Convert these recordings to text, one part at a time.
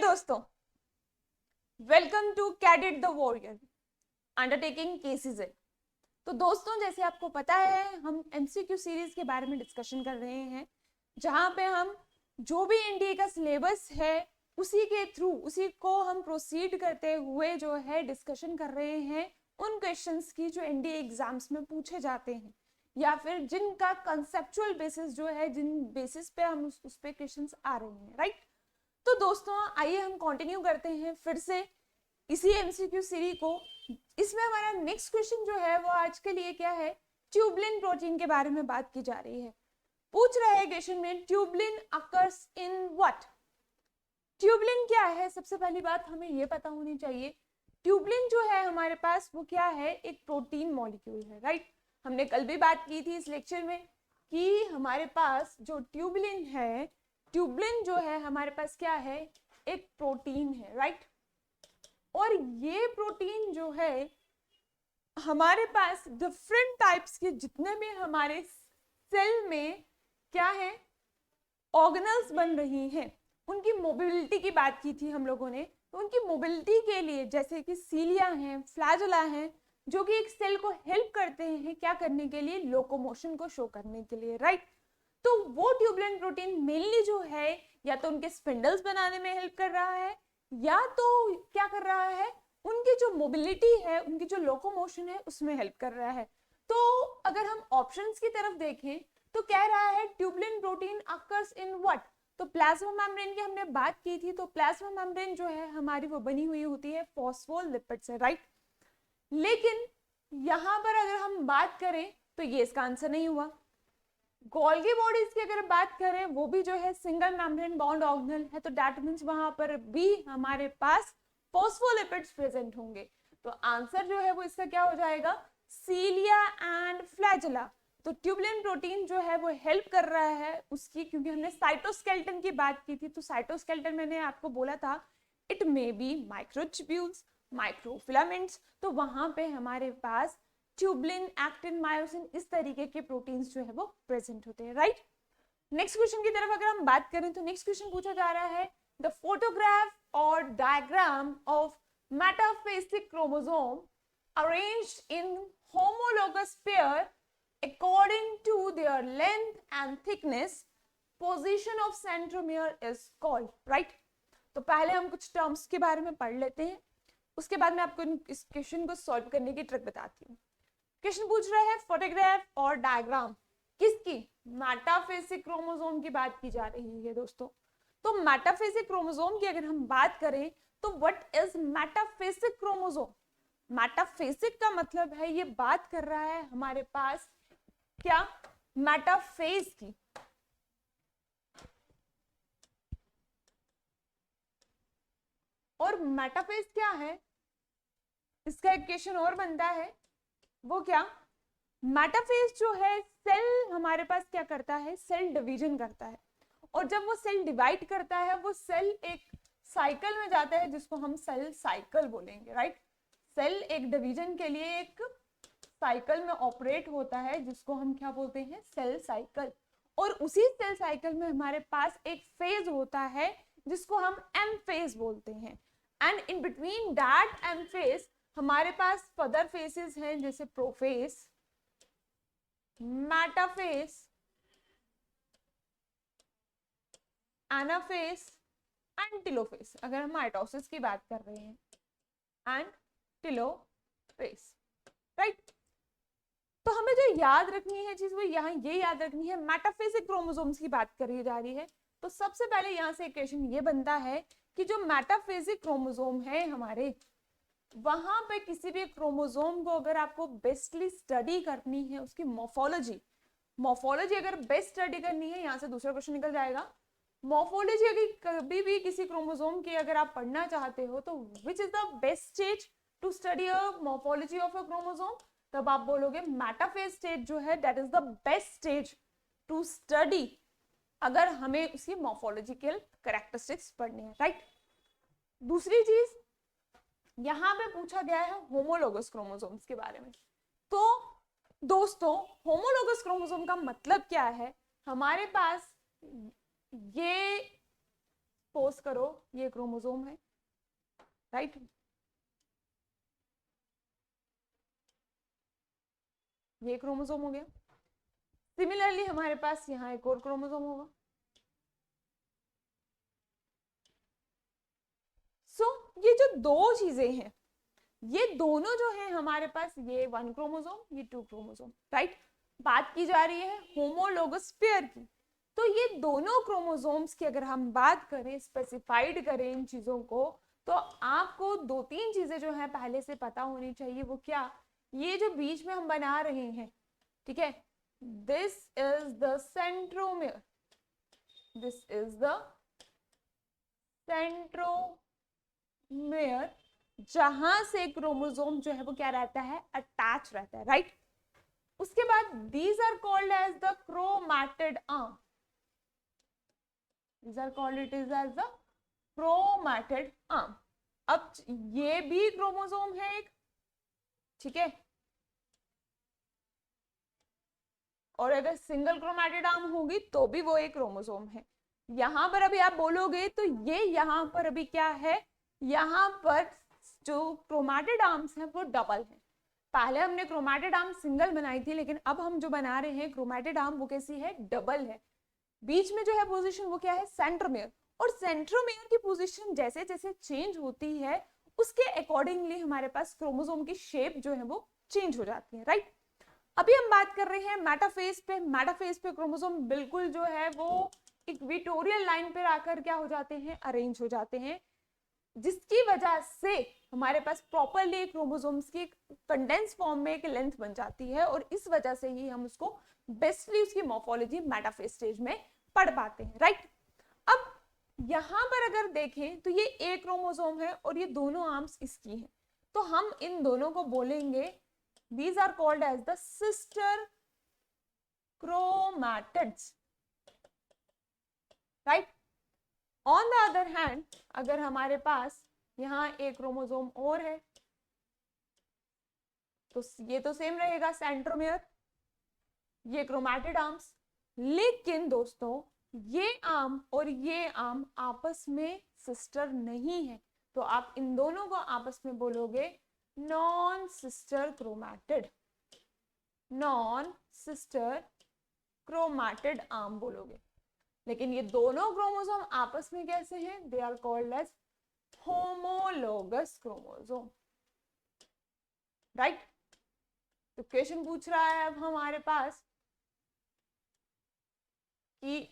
दोस्तों, welcome to cadet the warrior undertaking KCZ. तो दोस्तों, जैसे आपको पता है हम एमसीक्यू सीरीज के बारे में डिस्कशन कर रहे हैं, जहां पे हम जो भी एनडीए का सिलेबस है उसी के थ्रू उसी को हम प्रोसीड करते हुए जो है डिस्कशन कर रहे हैं उन क्वेश्चंस की जो एनडीए एग्जाम्स में पूछे जाते हैं, या फिर जिनका कंसेप्चुअल बेसिस जो है, जिन बेसिस पे हम उस पे क्वेश्चंस आ रहे हैं, राइट। तो दोस्तों, आइए हम कंटिन्यू करते हैं फिर से इसी एमसीक्यू सीरीज को। इसमें हमारा नेक्स्ट क्वेश्चन जो है वो आज के लिए क्या है, ट्यूबलिन प्रोटीन के बारे में बात की जा रही है। पूछ रहे हैं क्वेश्चन में, tubulin occurs in what. Tubulin क्या है, सबसे पहली बात हमें ये पता होनी चाहिए। ट्यूबलिन जो है हमारे पास वो क्या है, एक प्रोटीन मॉलिक्यूल है, राइट। हमने कल भी बात की थी इस लेक्चर में कि हमारे पास जो ट्यूबलिन है, ट्यूबलिन जो है हमारे पास क्या है, एक प्रोटीन है, राइट। और ये प्रोटीन जो है हमारे पास डिफरेंट टाइप्स के जितने भी हमारे सेल में क्या है, ऑर्गेनल्स बन रही हैं, उनकी मोबिलिटी की बात की थी हम लोगों ने। तो उनकी मोबिलिटी के लिए जैसे कि सीलिया हैं, फ्लैजुला हैं, जो कि एक सेल को हेल्प करते हैं क्या करने के लिए, लोकोमोशन को शो करने के लिए, राइट। तो वो ट्यूबुलिन प्रोटीन मेनली जो है या तो उनके स्पिंडल्स बनाने में हेल्प कर रहा है, या तो क्या कर रहा है, उनकी जो मोबिलिटी है, उनकी जो लोकोमोशन है उसमें हेल्प कर रहा है। तो अगर हम ऑप्शंस की तरफ देखें तो कह रहा है tubulin protein occurs in what. तो प्लाज्मा मेम्ब्रेन की हमने बात की थी, तो प्लाज्मा मेम्ब्रेन जो है हमारी वो बनी हुई होती है फॉस्फोलिपिड से, राइट। लेकिन यहां पर अगर हम बात करें तो ये इसका आंसर नहीं हुआ। गोल्गी बॉडीज की अगर बात करें, वो भी जो है सिंगल मेम्ब्रेन बॉन्ड ऑर्गेनल है, तो दैट मींस वहां पर भी हमारे पास फॉस्फोलिपिड्स प्रेजेंट होंगे। तो आंसर जो है वो इसका क्या हो जाएगा, सीलिया एंड फ्लैजुला। तो ट्यूबुलिन प्रोटीन जो है वो हेल्प कर रहा है उसकी, क्योंकि हमने साइटोस्केलेटन की बात की थी। तो साइटोस्केलेटन मैंने आपको बोला था it may be microtubules, microfilaments. तो वहां पे हमारे पास ट्यूबुलिन, एक्टिन, मायोसिन, इस तरीके के प्रोटीन्स जो है वो प्रेजेंट होते हैं, राइट। नेक्स्ट क्वेश्चन की तरफ अगर हम बात करें तो नेक्स्ट क्वेश्चन पूछा जा रहा है, द फोटोग्राफ और diagram of metaphasic chromosome arranged in homologous pair according to their length and thickness, position of centromere is called, right। तो पहले हम कुछ टर्म्स के बारे में पढ़ लेते हैं, उसके बाद मैं आपको इस क्वेश्चन को सॉल्व करने की ट्रिक बताती हूँ। क्वेश्चन पूछ रहा है फोटोग्राफ और डायग्राम किसकी, मेटाफेसिक क्रोमोसोम की बात की जा रही है दोस्तों। तो मेटाफेसिक क्रोमोसोम की अगर हम बात करें तो what is metaphasic chromosome. Metaphasic का मतलब है ये बात कर रहा है हमारे पास क्या, मेटाफेज की। और मेटाफेज क्या है, इसका एक क्वेश्चन और बनता है, वो क्या, मेटाफेज जो है सेल हमारे पास क्या करता है, सेल डिवीजन करता है। और जब वो सेल डिवाइड करता है वो सेल एक साइकिल में जाता है जिसको हम सेल साइकिल बोलेंगे, राइट। सेल एक डिवीजन के लिए एक साइकिल में ऑपरेट होता है जिसको हम क्या बोलते हैं, सेल साइकिल। और उसी सेल साइकिल में हमारे पास एक फेज होता है जिसको हम एम फेज बोलते हैं। And in between that M phase हमारे पास फर्दर फेसेस हैं, जैसे prophase, metaphase, anaphase and telophase, अगर हम माइटोसिस की बात कर रहे हैं, एंड टेलोफेज, राइट। तो हमें जो याद रखनी है चीज वो यहाँ ये याद रखनी है, मेटाफेसिक क्रोमोसोम्स की बात करी जा रही है। तो सबसे पहले यहाँ से क्वेश्चन ये बनता है कि जो मेटाफेसिक क्रोमोसोम है हमारे, वहां पे किसी भी क्रोमोसोम को अगर आपको बेस्टली स्टडी करनी है, उसकी मॉर्फोलॉजी अगर बेस्ट स्टडी करनी है, यहाँ से दूसरा क्वेश्चन निकल जाएगा। मॉर्फोलॉजी अगर कभी भी किसी क्रोमोसोम की अगर आप पढ़ना चाहते हो तो which is the best stage to study a morphology of a chromosome, तब आप बोलोगे मेटाफेज स्टेज जो है that is the best stage to study अगर हमें उसकी मॉर्फोलॉजिकल कैरेक्टरिस्टिक्स पढ़नी है, राइट। दूसरी चीज यहां पे पूछा गया है होमोलोगस क्रोमोसोम्स के बारे में। तो दोस्तों, होमोलोगस क्रोमोसोम का मतलब क्या है, हमारे पास ये सपोज करो ये क्रोमोसोम है, राइट, ये क्रोमोसोम हो गया। सिमिलरली हमारे पास यहाँ एक और क्रोमोसोम होगा। सो ये जो दो चीजें हैं, ये दोनों जो है हमारे पास, ये 1 क्रोमोसोम, ये 2 क्रोमोसोम, राइट। बात की जा रही है होमोलोगस पेयर की। तो ये दोनों क्रोमोसोम्स की अगर हम बात करें, स्पेसिफाइड करें इन चीजों को, तो आपको 2-3 चीजें जो है पहले से पता होनी चाहिए। वो क्या? ये जो बीच में हम बना रहे हैं, ठीक है, this is the centromere, this is the centromere, जहां से क्रोमोसोम जो है वो क्या रहता है, अटैच रहता है, राइट। उसके बाद these are called as the chromatid arm, these are called it is as the chromatid arm. अब ये भी क्रोमोसोम है एक, ठीक है, और अगर सिंगल क्रोमैटिड आर्म होगी तो भी वो एक क्रोमोसोम है। यहां पर अभी आप बोलोगे तो ये यहां पर अभी क्या है, यहां पर जो क्रोमैटिड आर्म्स हैं वो डबल है। पहले हमने क्रोमैटिड आर्म सिंगल बनाई थी, लेकिन अब हम जो बना रहे हैं क्रोमैटिड आर्म वो कैसी है, डबल है। बीच में जो है पोजीशन वो क्या है, सेंट्रोमियर। और सेंट्रोमियर की पोजीशन जैसे जैसे चेंज होती है उसके अकॉर्डिंगली हमारे पास क्रोमोसोम की शेप जो है वो चेंज हो जाती है, राइट। अभी हम बात कर रहे हैं मेटाफेज पे। मेटाफेज पे क्रोमोसोम बिल्कुल जो है वो इक्वेटोरियल लाइन पर आकर क्या हो जाते हैं, अरेंज हो जाते हैं, जिसकी वजह से हमारे पास प्रॉपरली क्रोमोसोम्स की कंडेंस फॉर्म में एक लेंथ बन जाती है, और इस वजह से ही हम उसको बेस्टली उसकी मॉर्फोलॉजी मेटाफेज स्टेज में पढ़ पाते हैं, राइट। अब यहां पर अगर देखें तो ये एक क्रोमोसोम है और ये दोनों आर्म्स इसकी हैं, तो हम इन दोनों को बोलेंगे these are called as the sister chromatids, right। on the other hand अगर हमारे पास यहाँ एक क्रोमोसोम और है तो ये तो सेम रहेगा सेंट्रोमियर, ये क्रोमैटिड आर्म्स। लेकिन दोस्तों ये आर्म और ये आर्म आपस में सिस्टर नहीं है, तो आप इन दोनों को आपस में बोलोगे non sister chromatid, non sister chromatid arm बोलोगे। लेकिन ये दोनों क्रोमोसोम आपस में कैसे हैं, they are called as homologous chromosome, right. तो क्वेश्चन पूछ रहा है अब हमारे पास कि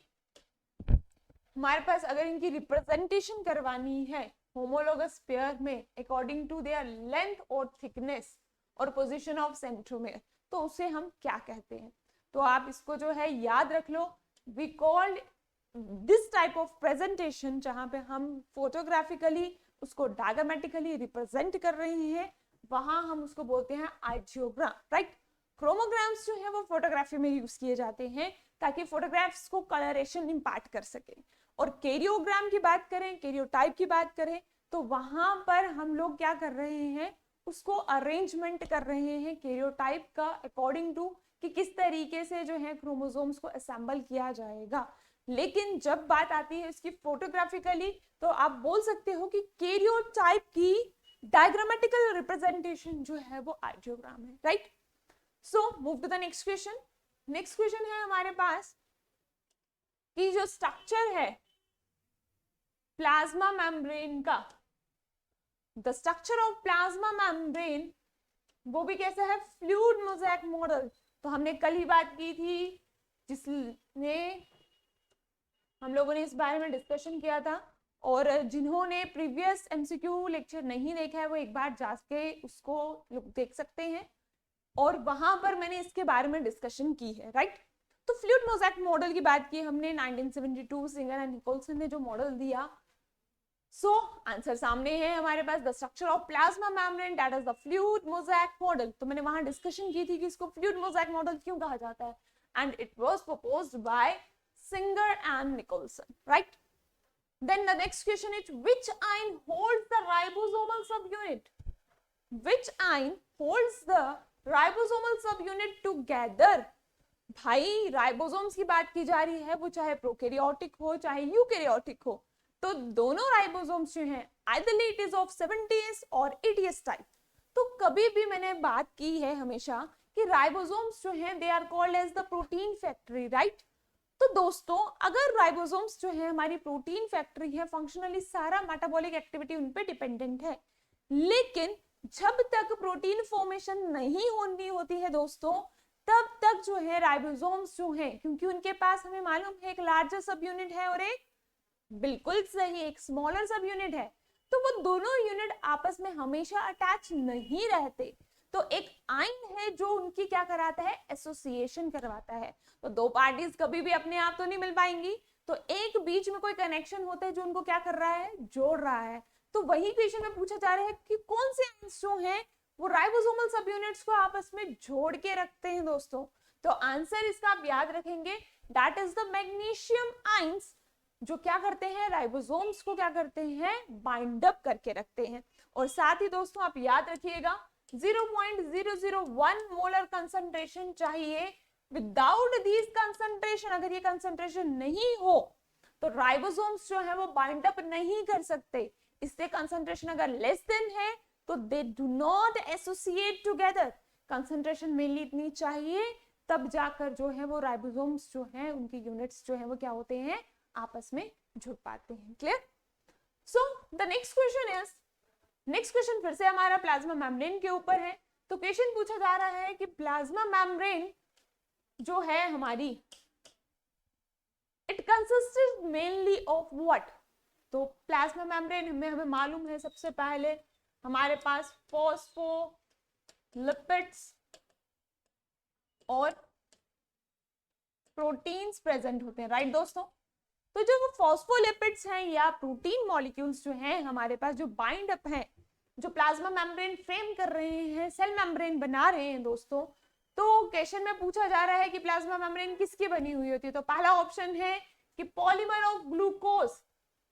हमारे पास अगर इनकी रिप्रेजेंटेशन करवानी है होमोलोगस पेयर में अकॉर्डिंग टू देयर लेंथ और थिकनेस और पोजीशन ऑफ सेंट्रोमियर, तो उसे हम क्या कहते हैं। तो आप इसको जो है याद रख लो, we called this type of presentation जहां पे हम फोटोग्राफिकली उसको डायग्रामेटिकली रिप्रेजेंट कर रहे हैं, वहां हम उसको बोलते हैं आइडियोग्राम, राइट। क्रोमोग्राम्स जो है वो फोटोग्राफी में यूज किए जाते हैं ताकि फोटोग्राफ्स को कलरेशन इंपैक्ट कर सके। और कैरियोग्राम की बात करें, कैरियोटाइप की बात करें, तो वहां पर हम लोग क्या कर रहे हैं, उसको अरेंजमेंट कर रहे हैं कैरियोटाइप का अकॉर्डिंग टू कि किस तरीके से जो है क्रोमोसोम्स को असेंबल किया जाएगा। लेकिन जब बात आती है इसकी फोटोग्राफिकली, तो आप बोल सकते हो कि कैरियोटाइप की डायग्रामेटिकल रिप्रेजेंटेशन जो है वो आइडियोग्राम है, right. So move to the next question. Next question है हमारे पास कि जो स्ट्रक्चर है प्लाज्मा मेम्ब्रेन का, the structure of plasma membrane वो भी कैसा है, फ्लूइड मोज़ेक मॉडल। तो हमने कल ही बात की थी जिसने हम लोगों ने इस बारे में डिस्कशन किया था, और जिन्होंने प्रीवियस एमसीक्यू लेक्चर नहीं देखा है वो एक बार जाके उसको देख सकते हैं, और वहां पर मैंने इसके बारे में डिस्कशन की है, राइट। तो फ्लूइड मोज़ेक मॉडल की बात की हमने 1972 सिंगर एंड निकोलसन ने जो मॉडल दिया। सो आंसर सामने है हमारे पास, the structure of plasma membrane that is the fluid mosaic model. तो मैंने वहां डिस्कशन की थी कि इसको फ्लूइड मोज़ेक मॉडल क्यों कहा जाता है, and it was proposed by Singer and Nicolson, right. Then the next question is which ion holds the ribosomal subunit? Which ion holds the ribosomal subunit together? भाई ribosomes की बात की जा रही है, वो चाहे प्रोकैरियोटिक हो चाहे यूकैरियोटिक हो, तो दोनों राइबोसोम्स जो हैं आइदरली इट इज ऑफ 70s और 80s टाइप। तो कभी भी मैंने बात की है हमेशा कि राइबोसोम्स जो हैं they are called as the protein factory, right. तो दोस्तों अगर राइबोसोम्स जो है हमारी प्रोटीन फैक्ट्री है, फंक्शनली सारा मेटाबॉलिक एक्टिविटी उन पे डिपेंडेंट है, लेकिन जब तक प्रोटीन फॉर्मेशन नहीं होनी होती है दोस्तों, तब तक जो है राइबोसोम्स जो है, क्योंकि उनके पास हमें मालूम है एक लार्जर सब यूनिट है और एक बिल्कुल सही एक स्मॉलर सब यूनिट है, तो वो दोनों यूनिट आपस में हमेशा अटैच नहीं रहते। तो एक आइन है जो उनकी क्या कराता है, एसोसिएशन करवाता है। तो दो पार्टीज कभी भी अपने आप तो नहीं मिल पाएंगी, तो एक बीच में कोई कनेक्शन होता है जो उनको क्या कर रहा है, जोड़ रहा है। तो वही क्वेश्चन में पूछा जा रहा है कि कौन से आइंस जो हैं वो राइबोसोमल सब यूनिट्स को आपस में जोड़ के रखते हैं दोस्तों। तो आंसर इसका आप याद रखेंगे, that is the magnesium ions, जो क्या करते हैं, राइबोसोम्स को क्या करते हैं, बाइंड अप करके रखते हैं। और साथ ही दोस्तों आप याद रखिएगा 0.001 मोलर कंसंट्रेशन चाहिए। विदाउट दिस कंसंट्रेशन, अगर ये कंसंट्रेशन नहीं हो तो राइबोसोम्स जो है वो बाइंड अप नहीं कर सकते। इससे कंसंट्रेशन अगर लेस देन है तो they do not associate together. Concentration mainly इतनी चाहिए, तब जाकर जो है वो राइबोसोम्स जो है उनकी यूनिट्स जो है वो क्या होते हैं, आपस में जुड़ पाते हैं। Clear? So the next question is, next question फिर से हमारा प्लाज्मा मेम्ब्रेन के ऊपर है। तो क्वेश्चन पूछा जा रहा है कि प्लाज्मा मेम्ब्रेन जो है हमारी, it consisted mainly of what. तो प्लाज्मा मेम्ब्रेन में हमें मालूम है सबसे पहले हमारे पास फॉस्फोलिपिड्स और प्रोटीन्स प्रेजेंट होते हैं, राइट दोस्तों। तो जो वो फॉस्फोलिपिड्स हैं या प्रोटीन मॉलिक्यूल्स जो हैं हमारे पास, जो बाइंड अप हैं, जो प्लाज्मा मेम्ब्रेन फ्रेम कर रहे हैं, सेल मेम्ब्रेन बना रहे हैं दोस्तों। तो क्वेश्चन में पूछा जा रहा है कि प्लाज्मा मेम्ब्रेन किसकी बनी हुई होती है। तो पहला ऑप्शन है कि polymer of glucose.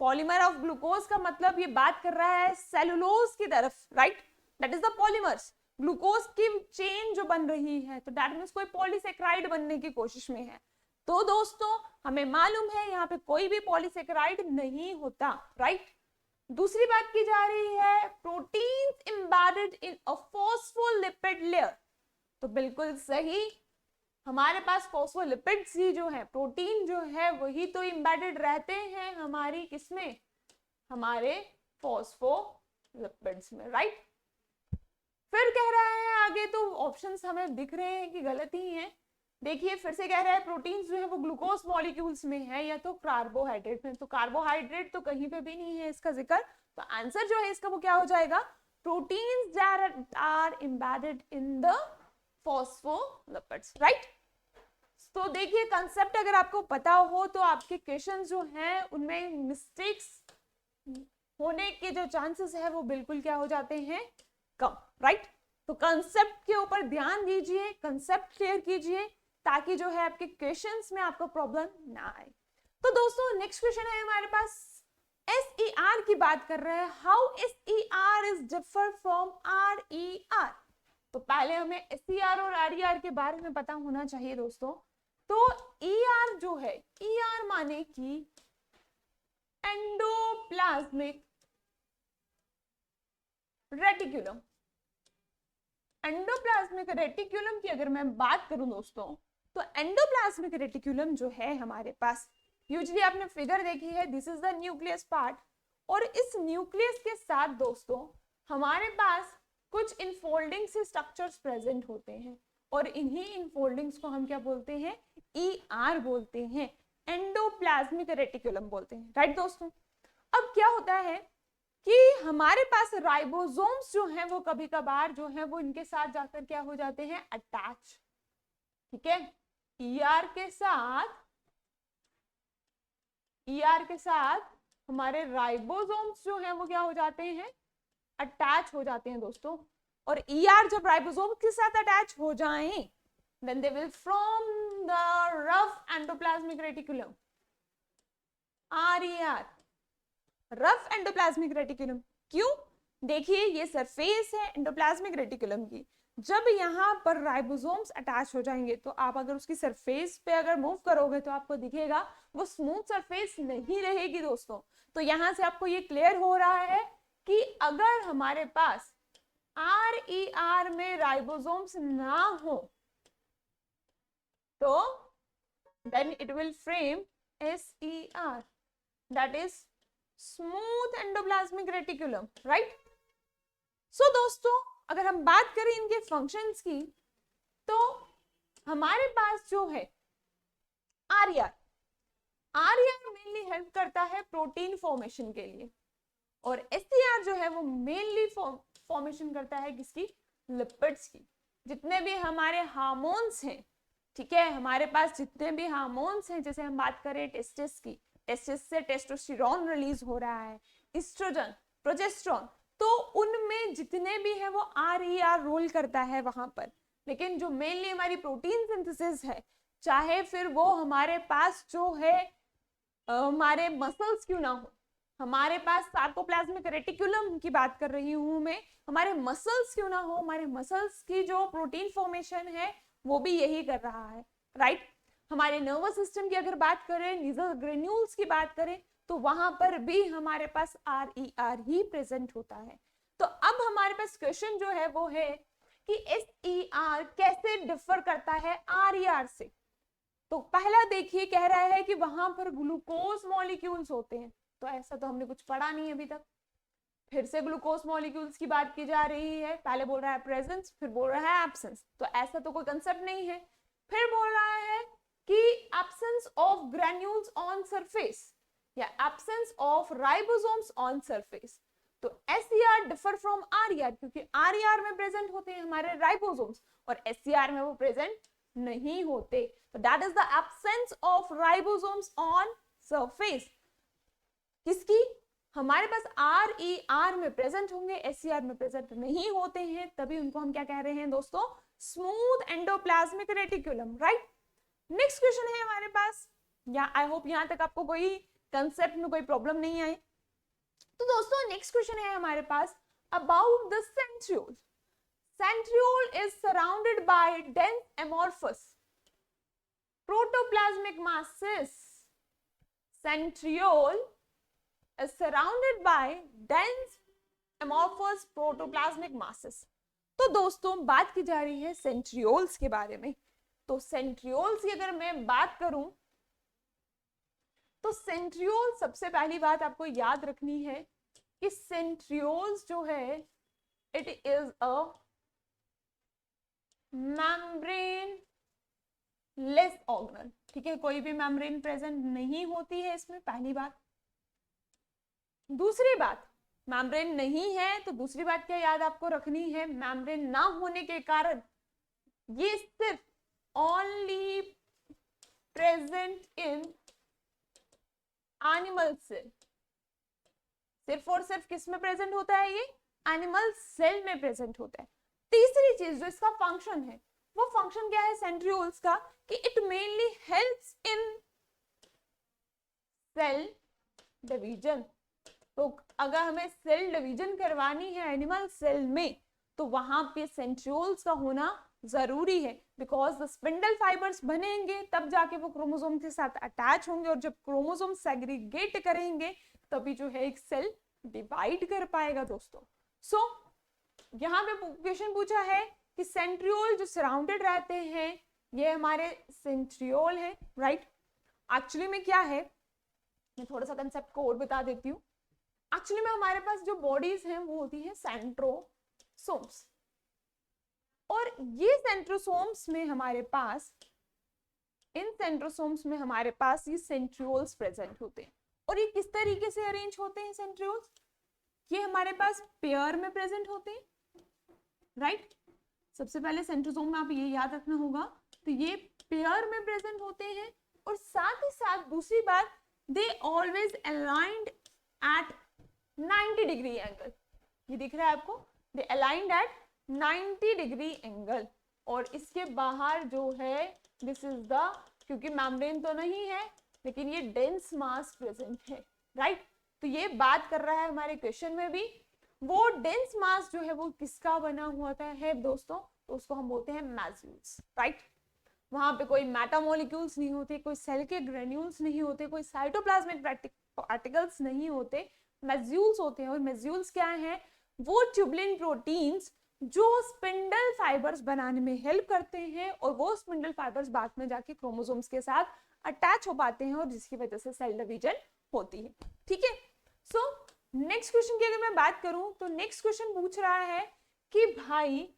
Polymer of glucose का मतलब ये बात कर रहा है सेलुलोज की तरफ, right, that is the polymers. Glucose की चेन जो बन रही है तो दैट मींस कोई पॉलीसेकेराइड बनने की कोशिश में है। तो दोस्तों हमें मालूम है यहाँ पे कोई भी पॉलीसेकेराइड नहीं होता, राइट। दूसरी बात की जा रही है proteins embedded in a phospholipid layer. तो बिल्कुल सही, हमारे पास फॉस्फोलिपिड्स ही जो है, प्रोटीन जो है वही तो एम्बेडेड रहते हैं हमारी किसमें, हमारे फॉस्फोलिपिड्स में, राइट। फिर कह रहा है आगे, तो ऑप्शंस हमें दिख रहे हैं कि गलत ही हैं। देखिए फिर से कह रहा है प्रोटीन्स जो है वो ग्लूकोज मॉलिक्यूल्स में है या तो कार्बोहाइड्रेट में। तो कार्बोहाइड्रेट तो कहीं पे भी नहीं है इसका जिक्र, तो आंसर जो है इसका वो क्या हो जाएगा, proteins that are embedded in the phospholipids, right. तो देखिए कंसेप्ट अगर आपको पता हो तो आपके क्वेश्चन जो हैं उनमें मिस्टेक्स होने के जो चांसेस है वो बिल्कुल क्या हो जाते हैं, कम, राइट। तो कंसेप्ट के ऊपर ध्यान दीजिए, कंसेप्ट क्लियर कीजिए, ताकि जो है आपके क्वेश्चंस में आपको प्रॉब्लम ना आए। तो दोस्तों नेक्स्ट क्वेश्चन है हमारे पास, SER की बात कर रहे हैं, how SER is differ from RER। तो पहले हमें SER और RER के बारे में पता होना चाहिए दोस्तों। तो ER जो है, ER माने कि एंडोप्लाज्मिक रेटिकुलम। एंडोप्लाज्मिक रेटिकुलम की अगर मैं बात करूं दोस्तों, तो एंडोप्लाज्मिक रेटिकुलम जो है हमारे पास, यूजुअली आपने फिगर देखी है, this is the nucleus part. और इस न्यूक्लियस के साथ दोस्तों हमारे पास कुछ इनफोल्डिंग से स्ट्रक्चर्स प्रेजेंट होते हैं, और इन्हीं इनफोल्डिंग्स को हम क्या बोलते हैं, ER बोलते हैं, एंडोप्लाज्मिक रेटिकुलम बोलते हैं, राइट दोस्तों। अब क्या होता है कि हमारे पास राइबोसोम्स जो हैं वो कभी कभार जो है वो इनके साथ जाकर क्या हो जाते हैं, अटैच, ठीक है। ER के साथ हमारे राइबोसोम्स जो हैं वो क्या हो जाते हैं, अटैच हो जाते हैं दोस्तों। और ER जब राइबोसोम के साथ अटैच हो जाएं, then they will form the rough endoplasmic reticulum, RER, rough endoplasmic reticulum. क्यों? देखिए ये सरफेस है एंडोप्लाज्मिक रेटिकुलम की, जब यहाँ पर राइबोसोम्स अटैच हो जाएंगे तो आप अगर उसकी सरफेस पे अगर मूव करोगे तो आपको दिखेगा वो स्मूथ सरफेस नहीं रहेगी दोस्तों। तो यहाँ से आपको ये क्लियर हो रहा है कि अगर हमारे पास RER में राइबोसोम्स ना हो तो then it will frame SER, that is smooth endoplasmic reticulum, right? So दोस्तों अगर हम बात करें इनके फंक्शंस की तो हमारे पास जो है RER मेनली हेल्प करता है प्रोटीन फॉर्मेशन के लिए, और SER जो है वो मेनली फॉर्मेशन करता है किसकी, लिपिड्स की। जितने भी हमारे हार्मोन्स हैं, ठीक है, हमारे पास जितने भी हार्मोन्स हैं, जैसे हम बात करें टेस्टिस की, टेस्टिस से टेस्टोस्टेरोन रिलीज हो रहा है, एस्ट्रोजन, प्रोजेस्टेरोन, तो उनमें जितने भी है वो RER रोल करता है वहां पर। लेकिन जो मेनली हमारी प्रोटीन सिंथेसिस है, चाहे फिर वो हमारे पास जो है हमारे मसल्स क्यों ना हो, हमारे पास सार्कोप्लाज्मिक रेटिकुलम की बात कर रही हूं मैं, हमारे मसल्स क्यों ना हो, हमारे मसल्स की जो प्रोटीन फॉर्मेशन है वो भी यही कर रहा है, राइट। हमारे नर्वस सिस्टम की अगर बात करें, नीजल ग्रेन्यूल्स की बात करें, तो वहां पर भी हमारे पास RER ही प्रेजेंट होता है। तो अब हमारे पास क्वेश्चन जो है वो है कि SER कैसे डिफर करता है RER से। तो पहला देखिए, कह रहा है कि वहां पर ग्लूकोज मॉलिक्यूल्स होते हैं, तो ऐसा तो हमने कुछ पढ़ा नहीं अभी तक। फिर से ग्लूकोज मॉलिक्यूल्स की बात की जा रही है, पहले बोल रहा है प्रेजेंस, फिर बोल रहा है एब्सेंस, तो ऐसा तो कोई कंसेप्ट नहीं है। फिर बोल रहा है कि absence of granules on surface या absence of ribosomes on surface. तो SER डिफर फ्रॉम RER क्योंकि RER में प्रेजेंट होते हैं हमारे राइबोसोम्स और SER में वो प्रेजेंट नहीं होते। तो that is the absence of ribosomes on surface किसकी, हमारे पास RER में प्रेजेंट होंगे, SER में प्रेजेंट नहीं होते हैं, तभी उनको हम क्या कह रहे हैं दोस्तों, smooth endoplasmic reticulum, right. Next question है हमारे पास, या आई होप यहां तक आपको कोई कंसेप्ट में कोई प्रॉब्लम नहीं आई। तो दोस्तों नेक्स्ट क्वेश्चन है हमारे पास about the centriole. Centriole is surrounded by dense amorphous protoplasmic masses. Centriole is surrounded by dense amorphous protoplasmic masses. तो दोस्तों बात की जा रही है सेंट्रियोल्स के बारे में। तो सेंट्रियोल्स की अगर मैं बात करूं तो सेंट्रियोल, सबसे पहली बात आपको याद रखनी है कि सेंट्रियोल्स जो है it is a membrane less organelle, ठीक है, कोई भी मेम्ब्रेन प्रेजेंट नहीं होती है इसमें, पहली बात। दूसरी बात, मेम्ब्रेन नहीं है तो दूसरी बात क्या याद आपको रखनी है, मेम्ब्रेन ना होने के कारण ये सिर्फ only present in animal cell, सिर्फ और सिर्फ किस में प्रेजेंट होता है, ये एनिमल सेल में प्रेजेंट होता है। तीसरी चीज जो इसका फंक्शन है, वो फंक्शन क्या है सेंट्रियोल्स का, कि it mainly helps in cell division. तो अगर हमें सेल डिवीजन करवानी है एनिमल सेल में तो वहां पे सेंट्रियोल्स का होना जरूरी है, बिकॉज द स्पिंडल फाइबर्स बनेंगे तब जाके वो क्रोमोसोम के साथ अटैच होंगे, और जब क्रोमोसोम सेग्रीगेट करेंगे तभी जो है एक सेल डिवाइड कर पाएगा दोस्तों। सो यहाँ पे क्वेश्चन पूछा है कि सेंट्रियोल जो सराउंडेड रहते हैं ये हमारे सेंट्रियोल है, राइट। एक्चुअली में क्या है, मैं थोड़ा सा कंसेप्ट को और बता देती हूँ। एक्चुअली में हमारे पास जो बॉडीज हैं वो होती है सेंट्रोसोम्स, और ये सेंट्रोसोम्स में हमारे पास, इन सेंट्रोसोम्स में हमारे पास ये सेंट्रियोल्स प्रेजेंट होते हैं। और ये किस तरीके से अरेंज होते हैं सेंट्रियोल्स, ये हमारे पास पेयर में प्रेजेंट होते हैं, राइट। सबसे पहले सेंट्रोसोम में आप ये याद रखना होगा, तो ये पेयर में प्रेजेंट होते हैं, और साथ ही साथ दूसरी बात, they always aligned at 90 degree angle, ये दिख रहा है आपको, they aligned at 90 degree angle. और इसके बाहर जो है दिस इज द, क्योंकि मेम्ब्रेन तो नहीं है लेकिन ये डेंस मास प्रेजेंट है, राइट। तो ये बात कर रहा है हमारे क्वेश्चन में भी, वो डेंस मास जो है वो किसका बना हुआ है दोस्तों, तो उसको हम बोलते हैं मैज्यूल्स, राइट। वहां पे कोई मेटामोलिक्यूल्स नहीं होते, कोई सेल के ग्रेन्यूल्स नहीं होते, कोई साइटोप्लाज्मिक पार्टिकल्स नहीं होते, मैज्यूल्स होते हैं। और मैज्यूल्स क्या हैं? वो ट्यूबुलिन प्रोटीन्स जो स्पिंडल फाइबर्स बनाने में हेल्प करते हैं, और वो स्पिंडल फाइबर्स बाद में जाके क्रोमोसोम्स के साथ अटैच हो पाते हैं, और जिसकी वजह से सेल डिवीजन होती है, ठीक है। सो नेक्स्ट क्वेश्चन की अगर मैं बात करूं तो नेक्स्ट क्वेश्चन पूछ रहा है कि भाई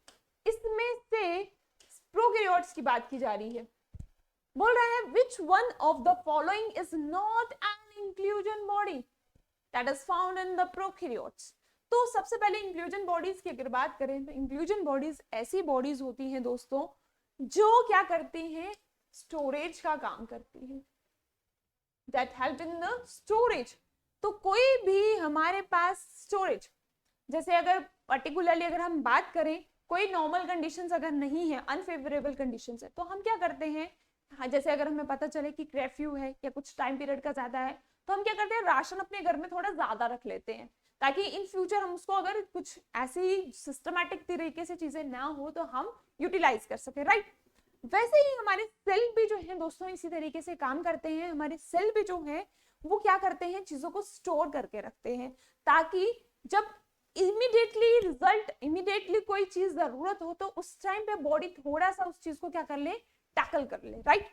इसमें से प्रोकैरियोट्स की बात की जा रही है, बोल रहा है which one of the following is not an inclusion body that is found in the prokaryotes। तो सबसे पहले इंक्लूजन बॉडीज की अगर बात करें तो इंक्लूजन बॉडीज ऐसी बॉडीज होती हैं दोस्तों जो क्या करती हैं? स्टोरेज का काम करती हैं, that help in the storage। तो कोई भी हमारे पास स्टोरेज, जैसे अगर पर्टिकुलरली अगर हम बात करें, कोई नॉर्मल कंडीशंस अगर नहीं है, अनफेवरेबल कंडीशंस है, तो हम क्या करते हैं? हाँ, जैसे अगर हमें पता चले कि कर्फ्यू है या कुछ टाइम पीरियड का ज्यादा है, तो हम क्या करते हैं? राशन अपने घर में थोड़ा ज्यादा रख लेते हैं, ताकि इन फ्यूचर हम उसको अगर कुछ ऐसी सिस्टमैटिक तरीके से चीजें ना हो तो हम यूटिलाइज कर सके, राइट। वैसे ही हमारे सेल भी जो है दोस्तों इसी तरीके से काम करते हैं। हमारे सेल भी जो है वो क्या करते हैं? चीजों को स्टोर करके रखते हैं, ताकि जब इमीडिएटली कोई चीज जरूरत हो तो उस टाइम पे बॉडी थोड़ा सा उस चीज को क्या कर ले? टैकल कर ले, राइट।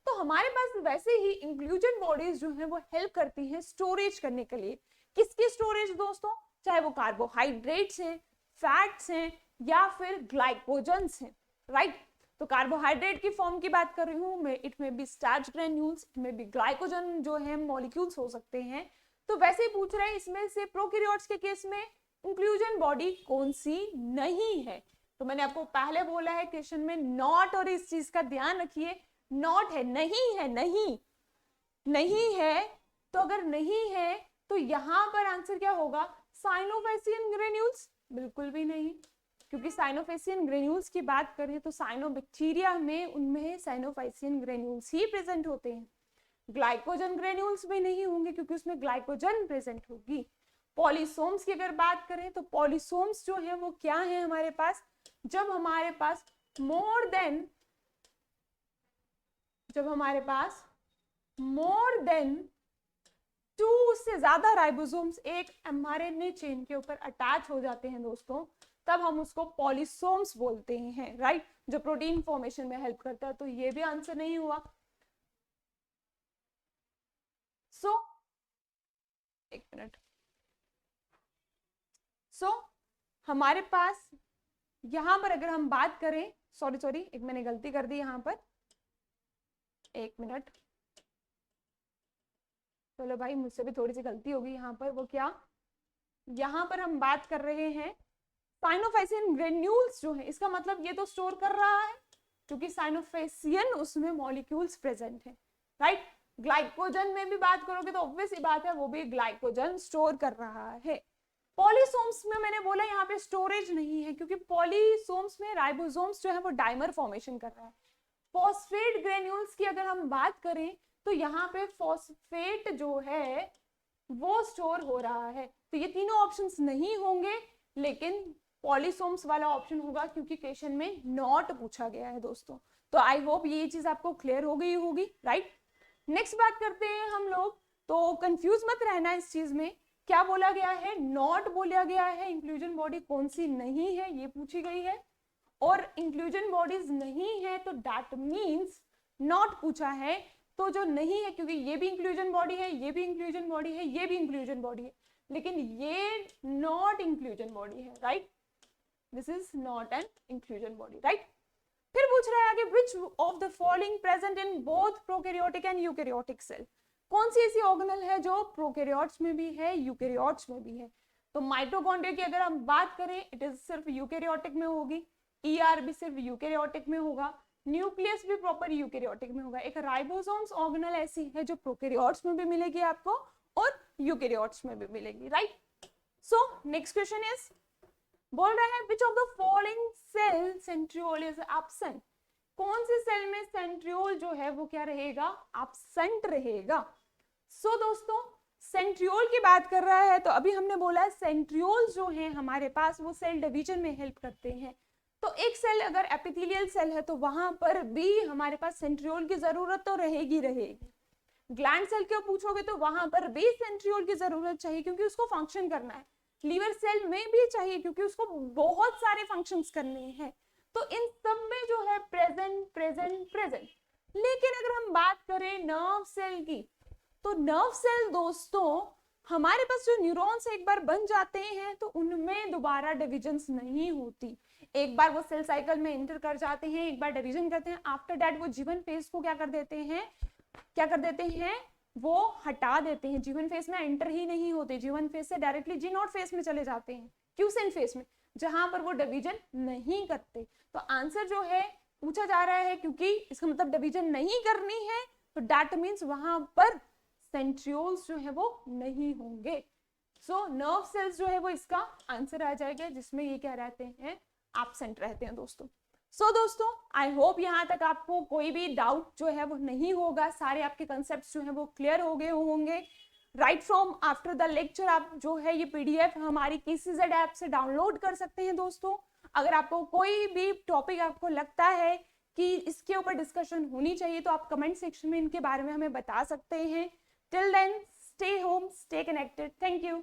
तो हमारे पास वैसे ही इंक्लूजन बॉडीज जो है वो हेल्प करती हैं स्टोरेज करने के लिए। किसकी स्टोरेज दोस्तों? चाहे वो कार्बोहाइड्रेट्स हैं, फैट्स हैं, या फिर ग्लाइकोजन्स हैं, राइट। तो कार्बोहाइड्रेट की फॉर्म की बात कर रही हूँ मैं, इट में बी स्टार्च ग्रेन्यूल्स, इट में बी ग्लाइकोजन जो है मॉलिक्यूल्स हो सकते हैं। तो वैसे ही पूछ रहे हैं इसमें से प्रोकैरियोट्स के केस में इंक्लूजन बॉडी कौन सी नहीं है। तो मैंने आपको पहले बोला है क्वेश्चन में नॉट, और इस चीज का ध्यान रखिए, नॉट है, नहीं है, नहीं है। तो अगर नहीं है तो यहां पर आंसर क्या होगा? साइनोफेसियन ग्रेन्यूल्स? बिल्कुल भी नहीं, क्योंकि साइनोफेसियन ग्रेन्यूल्स की बात करें तो साइनोबैक्टीरिया में उनमें साइनोफेसियन ग्रेन्यूल्स ही प्रेजेंट होते हैं। ग्लाइकोजन ग्रेन्यूल्स भी नहीं होंगे क्योंकि उसमें ग्लाइकोजन प्रेजेंट होगी। पॉलीसोम्स की अगर बात करें तो पॉलीसोम्स जो है वो क्या है हमारे पास? जब हमारे पास मोर देन 2 से ज्यादा राइबोसोम्स एक एमआरएनए चेन के ऊपर अटैच हो जाते हैं दोस्तों, तब हम उसको पॉलीसोम्स बोलते हैं, राइट, जो प्रोटीन फॉर्मेशन में हेल्प करता है। तो ये भी आंसर नहीं हुआ। एक मिनट। हमारे पास यहां पर अगर हम बात करें, सॉरी एक मैंने गलती कर दी यहां पर, एक मिनट, चलो भाई मुझसे भी थोड़ी सी गलती होगी यहाँ पर। वो क्या, यहाँ पर हम बात कर रहे हैं साइनोफेसियन ग्रेन्यूल्स जो है, इसका मतलब ये तो स्टोर कर रहा है क्योंकि साइनोफेसियन उसमें मॉलिक्यूल्स प्रेजेंट है, राइट। ग्लाइकोजन में भी बात करोगे तो ऑब्वियस बात है वो भी ग्लाइकोजन स्टोर कर रहा है। पॉलीसोम्स में मैंने बोला यहाँ पे स्टोरेज नहीं है क्योंकि पॉलीसोम्स में राइबोसोम्स जो है वो डाइमर फॉर्मेशन कर रहा है। फॉस्फेट ग्रेन्यूल्स की अगर हम बात करें तो यहाँ पे फॉस्फेट जो है वो स्टोर हो रहा है। तो ये तीनों ऑप्शंस नहीं होंगे, लेकिन पॉलीसोम्स वाला ऑप्शन होगा क्योंकि क्वेश्चन में नॉट पूछा गया है दोस्तों। तो आई होप ये चीज आपको क्लियर हो गई होगी, राइट। नेक्स्ट बात करते हैं हम लोग, तो कंफ्यूज मत रहना इस चीज में, क्या बोला गया है? नॉट बोला गया है। इंक्लूजन बॉडी कौन सी नहीं है ये पूछी गई है, और इंक्लूजन बॉडीज नहीं है तो दैट मीन्स नॉट पूछा है। तो जो नहीं है, क्योंकि ये भी इंक्लूजन बॉडी है, ये भी इंक्लूजन बॉडी है, ये भी इंक्लूजन बॉडी है, लेकिन ये नॉट इंक्लूजन बॉडी है, right. This is not an inclusion body, right. फिर पूछ रहा है आगे, which of the following present in both prokaryotic and eukaryotic cell? कौन सी ऐसी ऑर्गेनल है जो प्रोकैरियोट्स में भी है, यूकैरियोट्स में भी है? तो माइटोकॉन्ड्रिया की अगर हम बात करें, इट इज सिर्फ यूकैरियोटिक में होगी, ईआर भी सिर्फ यूकैरियोटिक में होगा, न्यूक्लियस भी प्रॉपर यूकैरियोटिक में होगा। एक राइबोसोम्स ऑर्गेनल ऐसी है जो प्रोकैरियोट्स में भी मिलेगी आपको और यूकैरियोट्स में भी मिलेगी, right. So next question is, बोल रहा है which of the following cell centriole is absent? कौन से सेल में सेंट्रियोल जो है वो क्या रहेगा? एब्सेंट रहेगा। सो दोस्तों सेंट्रियोल की बात कर रहा है तो अभी हमने बोला सेंट्रियोल जो है हमारे पास वो सेल डिवीजन में हेल्प करते हैं। तो एक सेल अगर एपिथेलियल सेल है तो वहां पर भी हमारे पास सेंट्रियोल की जरूरत तो रहेगी रहेगी। ग्लैंड सेल क्यों पूछोगे तो वहां पर भी सेंट्रियोल की जरूरत चाहिए क्योंकि उसको फंक्शन करना है। लीवर सेल में भी चाहिए क्योंकि उसको बहुत सारे फंक्शंस करने हैं। तो इन सब में जो है प्रेजेंट प्रेजेंट प्रेजेंट। लेकिन अगर हम बात करें नर्व सेल की, तो नर्व सेल दोस्तों हमारे पास जो न्यूरॉन्स एक बार बन जाते हैं तो उनमें दोबारा डिविजन्स नहीं होती। एक बार वो सेल साइकिल में एंटर कर जाते हैं, एक बार डिवीजन करते हैं, आफ्टर दैट वो जीवन फेज को क्या कर देते हैं वो हटा देते हैं। जीवन फेज में एंटर ही नहीं होते, जीवन फेज से डायरेक्टली जी नॉट फेज में चले जाते हैं, क्यूसेंट फेज में, जहां पर वो डिवीजन नहीं करते। तो आंसर जो है पूछा जा रहा है क्योंकि इसका मतलब डिवीजन नहीं करनी है, तो दैट मीन्स वहां पर सेंट्रियोल्स जो है वो नहीं होंगे। सो नर्व सेल्स जो है वो इसका आंसर आ जाएगा, जिसमें ये क्या रहते हैं, एब्सेंट रहते हैं दोस्तों। सो दोस्तों आई होप यहाँ तक आपको कोई भी डाउट जो है वो नहीं होगा, सारे आपके कंसेप्ट जो है वो क्लियर हो गए होंगे। Right from after the lecture आप जो है ये पीडीएफ हमारी KCZ ऐप से डाउनलोड कर सकते हैं दोस्तों। अगर आपको कोई भी टॉपिक आपको लगता है कि इसके ऊपर डिस्कशन होनी चाहिए तो आप कमेंट सेक्शन में इनके बारे में हमें बता सकते हैं। Till then stay home, stay connected, thank you.